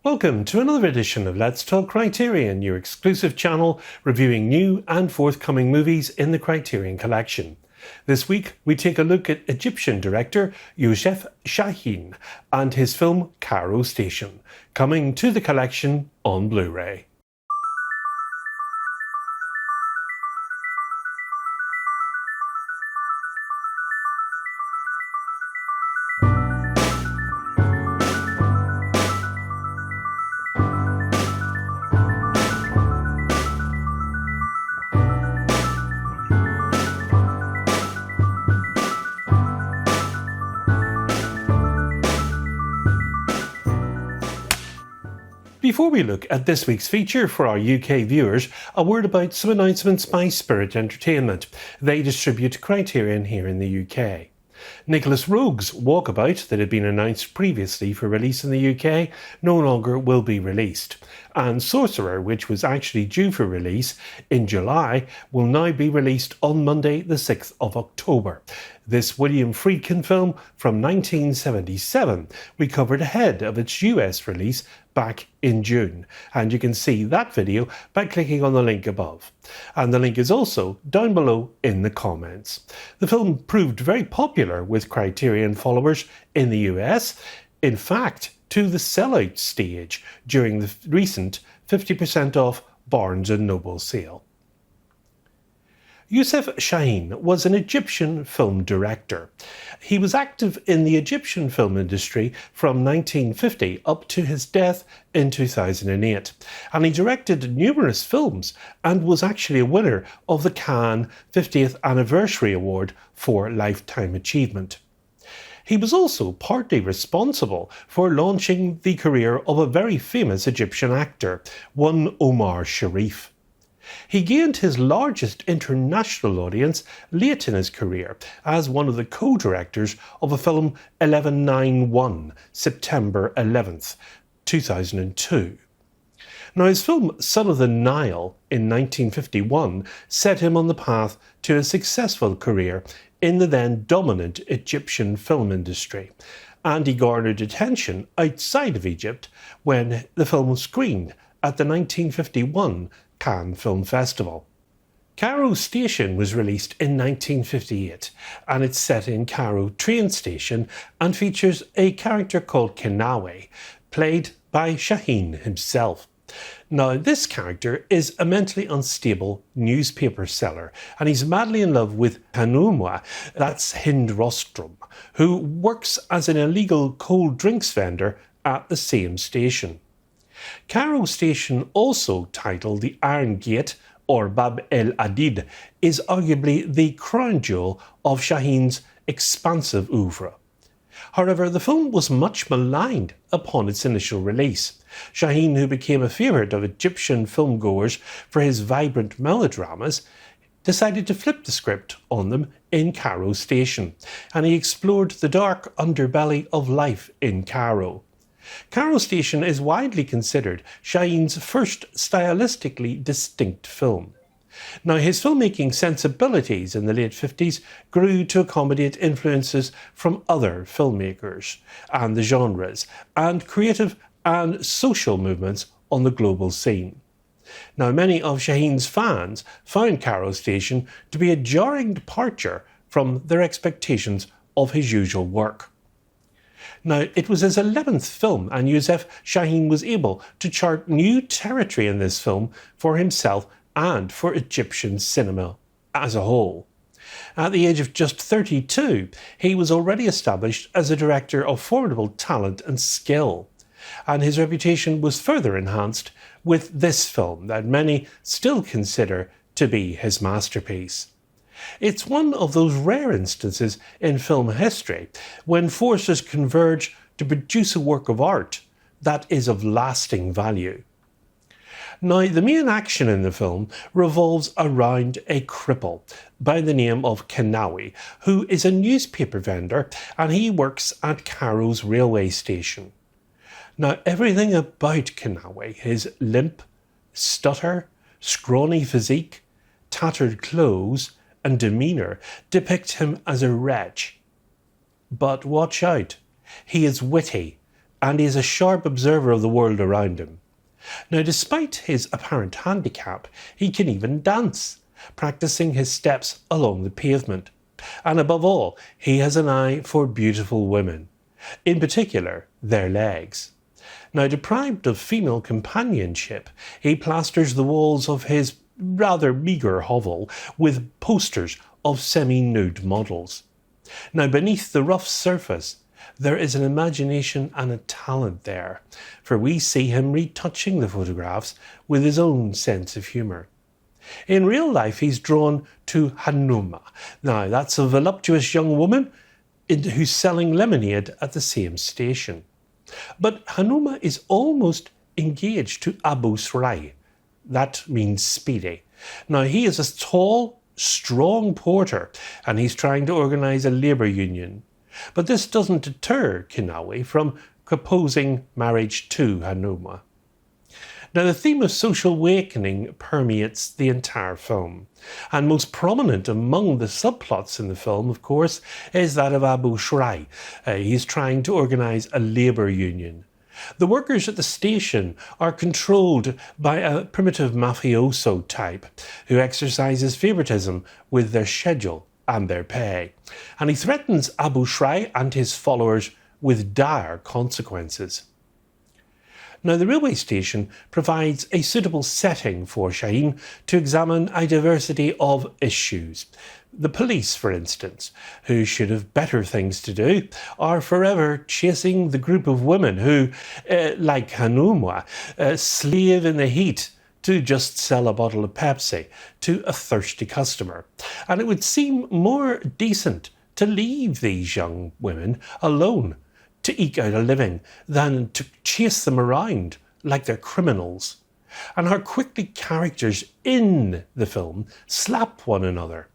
Welcome to another edition of Let's Talk Criterion, your exclusive channel reviewing new and forthcoming movies in the Criterion collection. This week we take a look at Egyptian director Youssef Chahine and his film Cairo Station, coming to the collection on Blu-ray. Before we look at this week's feature for our UK viewers, a word about some announcements by Spirit Entertainment. They distribute Criterion here in the UK. Nicholas Roeg's Walkabout, that had been announced previously for release in the UK, no longer will be released. And Sorcerer, which was actually due for release in July, will now be released on Monday the 6th of October. This William Friedkin film from 1977 we covered ahead of its US release back in June, and you can see that video by clicking on the link above. And the link is also down below in the comments. The film proved very popular with Criterion followers in the US, in fact to the sellout stage during the recent 50% off Barnes & Noble sale. Youssef Chahine was an Egyptian film director. He was active in the Egyptian film industry from 1950 up to his death in 2008, and he directed numerous films and was actually a winner of the Cannes 50th Anniversary Award for Lifetime Achievement. He was also partly responsible for launching the career of a very famous Egyptian actor, one Omar Sharif. He gained his largest international audience late in his career as one of the co-directors of a film 1191, September 11th, 2002. Now, his film Son of the Nile in 1951 set him on the path to a successful career in the then dominant Egyptian film industry, and he garnered attention outside of Egypt when the film was screened at the 1951 Cannes Film Festival. Cairo Station was released in 1958, and it's set in Cairo train station and features a character called Kenawi, played by Chahine himself. Now, this character is a mentally unstable newspaper seller, and he's madly in love with Hanumwa, that's Hind Rostrum, who works as an illegal cold drinks vendor at the same station. Cairo Station, also titled the Iron Gate or Bab el Adid, is arguably the crown jewel of Chahine's expansive oeuvre. However, the film was much maligned upon its initial release. Chahine, who became a favourite of Egyptian filmgoers for his vibrant melodramas, decided to flip the script on them in Cairo Station, and he explored the dark underbelly of life in Cairo. Cairo Station is widely considered Chahine's first stylistically distinct film. Now, his filmmaking sensibilities in the late 50s grew to accommodate influences from other filmmakers and the genres and creative and social movements on the global scene. Now, many of Chahine's fans found Cairo Station to be a jarring departure from their expectations of his usual work. Now, it was his 11th film, and Youssef Chahine was able to chart new territory in this film for himself and for Egyptian cinema as a whole. At the age of just 32, he was already established as a director of formidable talent and skill, and his reputation was further enhanced with this film that many still consider to be his masterpiece. It's one of those rare instances in film history when forces converge to produce a work of art that is of lasting value. Now, the main action in the film revolves around a cripple by the name of Kenawi, who is a newspaper vendor, and he works at Cairo's railway station. Now, everything about Kenawi, his limp, stutter, scrawny physique, tattered clothes, and demeanour depict him as a wretch. But watch out, he is witty and he is a sharp observer of the world around him. Now, despite his apparent handicap, he can even dance, practicing his steps along the pavement. And above all, he has an eye for beautiful women, in particular their legs. Now, deprived of female companionship, he plasters the walls of his rather meagre hovel with posters of semi-nude models. Now, beneath the rough surface, there is an imagination and a talent there, for we see him retouching the photographs with his own sense of humour. In real life, he's drawn to Hanuma. Now, that's a voluptuous young woman who's selling lemonade at the same station. But Hanuma is almost engaged to Abu Srai. That means speedy. Now, he is a tall, strong porter, and he's trying to organise a labour union. But this doesn't deter Kinawi from proposing marriage to Hanuma. Now, the theme of social awakening permeates the entire film, and most prominent among the subplots in the film, of course, is that of Abu Srai. He's trying to organise a labour union. The workers at the station are controlled by a primitive mafioso type who exercises favouritism with their schedule and their pay, and he threatens Abu Srai and his followers with dire consequences. Now, the railway station provides a suitable setting for Chahine to examine a diversity of issues. The police, for instance, who should have better things to do, are forever chasing the group of women who, like Hanuma, slave in the heat to just sell a bottle of Pepsi to a thirsty customer. And it would seem more decent to leave these young women alone to eke out a living than to chase them around like they're criminals. And how quickly characters in the film slap one another.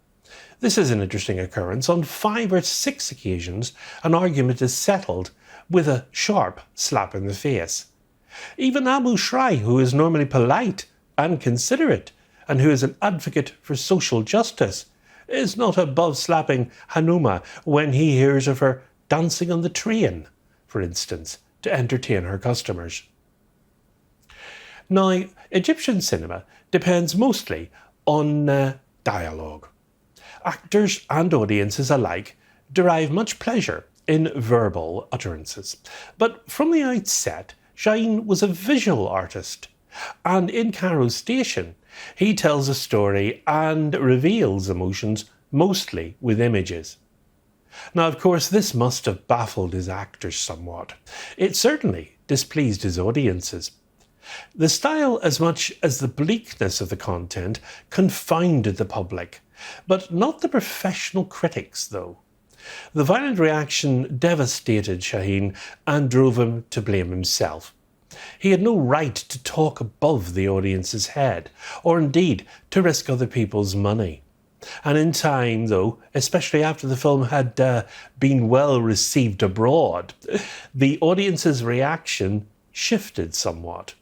This is an interesting occurrence. On 5 or 6 occasions, an argument is settled with a sharp slap in the face. Even Abu Srai, who is normally polite and considerate, and who is an advocate for social justice, is not above slapping Hanuma when he hears of her dancing on the train, for instance, to entertain her customers. Now, Egyptian cinema depends mostly on dialogue. Actors and audiences alike derive much pleasure in verbal utterances. But from the outset, Chahine was a visual artist, and in Cairo Station, he tells a story and reveals emotions mostly with images. Now, of course, this must have baffled his actors somewhat. It certainly displeased his audiences. The style, as much as the bleakness of the content, confounded the public, but not the professional critics, though. The violent reaction devastated Chahine and drove him to blame himself. He had no right to talk above the audience's head, or indeed to risk other people's money. And in time, though, especially after the film had been well received abroad, the audience's reaction shifted somewhat.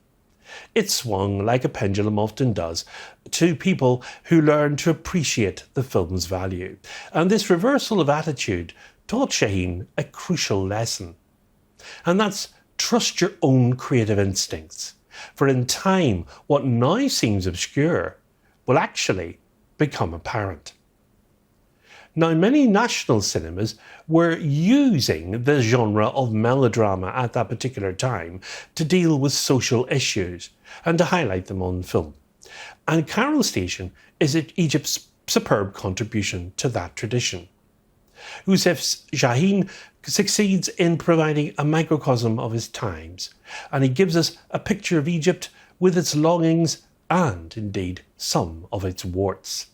It swung, like a pendulum often does, to people who learned to appreciate the film's value. And this reversal of attitude taught Chahine a crucial lesson. And that's trust your own creative instincts. For in time, what now seems obscure will actually become apparent. Now, many national cinemas were using the genre of melodrama at that particular time to deal with social issues and to highlight them on film. And Cairo Station is Egypt's superb contribution to that tradition. Youssef Chahine succeeds in providing a microcosm of his times, and he gives us a picture of Egypt with its longings and, indeed, some of its warts.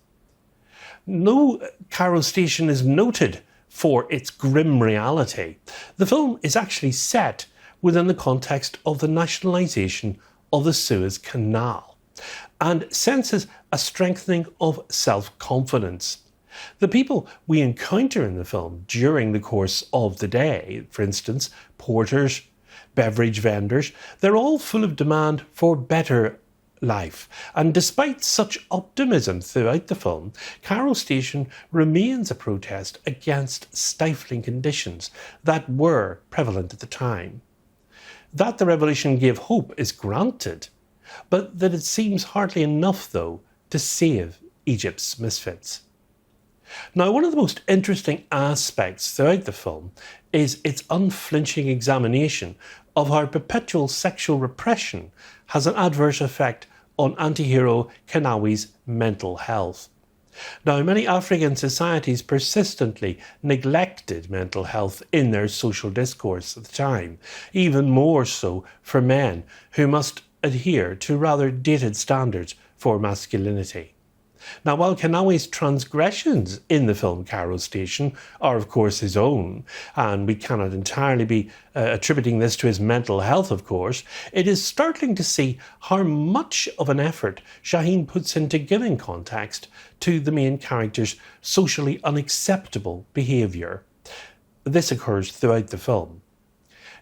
No Cairo Station is noted for its grim reality. The film is actually set within the context of the nationalisation of the Suez Canal and senses a strengthening of self-confidence. The people we encounter in the film during the course of the day, for instance, porters, beverage vendors, they're all full of demand for better life. And despite such optimism throughout the film, Cairo Station remains a protest against stifling conditions that were prevalent at the time. That the revolution gave hope is granted, but that it seems hardly enough, though, to save Egypt's misfits. Now, one of the most interesting aspects throughout the film is its unflinching examination of how perpetual sexual repression has an adverse effect on anti-hero Kanawi's mental health. Now, many African societies persistently neglected mental health in their social discourse at the time, even more so for men who must adhere to rather dated standards for masculinity. Now, while Kanawi's transgressions in the film Cairo Station are of course his own, and we cannot entirely be attributing this to his mental health, of course, it is startling to see how much of an effort Chahine puts into giving context to the main character's socially unacceptable behaviour. This occurs throughout the film.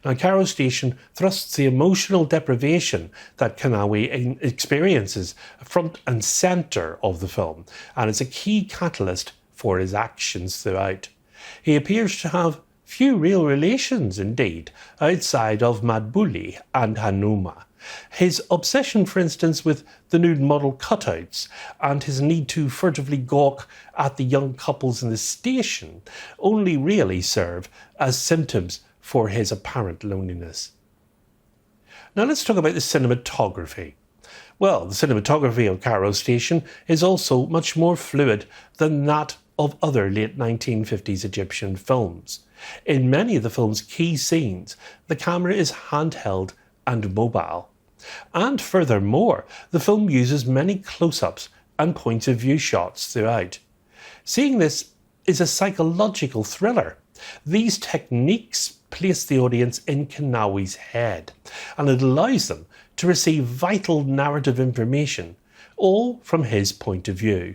Now, Cairo Station thrusts the emotional deprivation that Kanawi experiences front and centre of the film, and is a key catalyst for his actions throughout. He appears to have few real relations, indeed, outside of Madbuli and Hanuma. His obsession, for instance, with the nude model cutouts and his need to furtively gawk at the young couples in the station only really serve as symptoms for his apparent loneliness. Now let's talk about the cinematography. Well, the cinematography of Cairo Station is also much more fluid than that of other late 1950s Egyptian films. In many of the film's key scenes, the camera is handheld and mobile. And furthermore, the film uses many close-ups and points of view shots throughout. Seeing this is a psychological thriller. These techniques place the audience in Kanawi's head, and it allows them to receive vital narrative information, all from his point of view.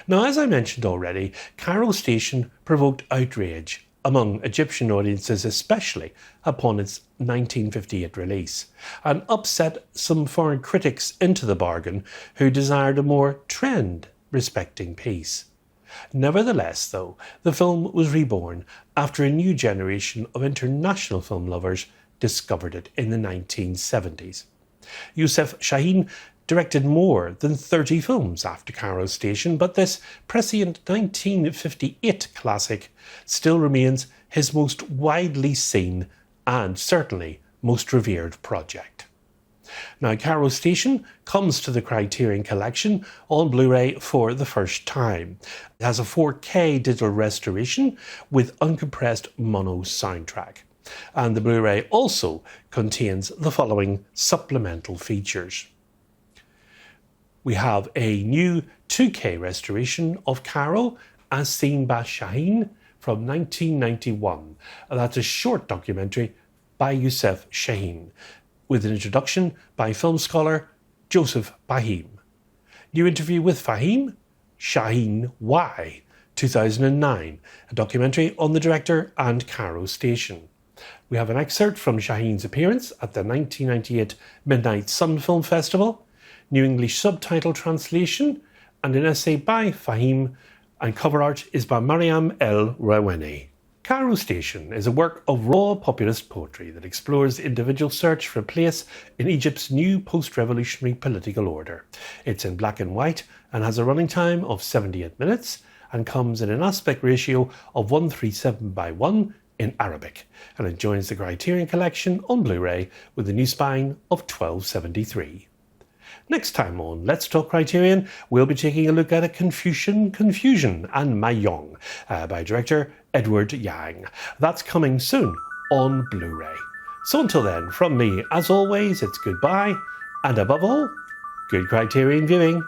Now, as I mentioned already, Cairo Station provoked outrage among Egyptian audiences, especially upon its 1958 release, and upset some foreign critics into the bargain who desired a more trend-respecting piece. Nevertheless, though, the film was reborn after a new generation of international film lovers discovered it in the 1970s. Youssef Chahine directed more than 30 films after Cairo Station, but this prescient 1958 classic still remains his most widely seen and certainly most revered project. Now, Cairo Station comes to the Criterion collection on Blu-ray for the first time. It has a 4K digital restoration with uncompressed mono soundtrack. And the Blu-ray also contains the following supplemental features. We have a new 2K restoration of Cairo as seen by Chahine from 1991. That's a short documentary by Youssef Chahine, with an introduction by film scholar Youssef Chahine. New interview with Fahim, Chahine Why, 2009, a documentary on the director and Cairo Station. We have an excerpt from Chahine's appearance at the 1998 Midnight Sun Film Festival, New English subtitle translation, and an essay by Fahim, and cover art is by Mariam El Rawani. Cairo Station is a work of raw populist poetry that explores the individual search for a place in Egypt's new post-revolutionary political order. It's in black and white and has a running time of 78 minutes and comes in an aspect ratio of 1:37:1 in Arabic, and it joins the Criterion collection on Blu-ray with a new spine of 1273. Next time on Let's Talk Criterion, we'll be taking a look at A Confucian Confusion and Mayong by director Edward Yang. That's coming soon on Blu-ray. So until then, from me, as always, it's goodbye, and above all, good Criterion viewing.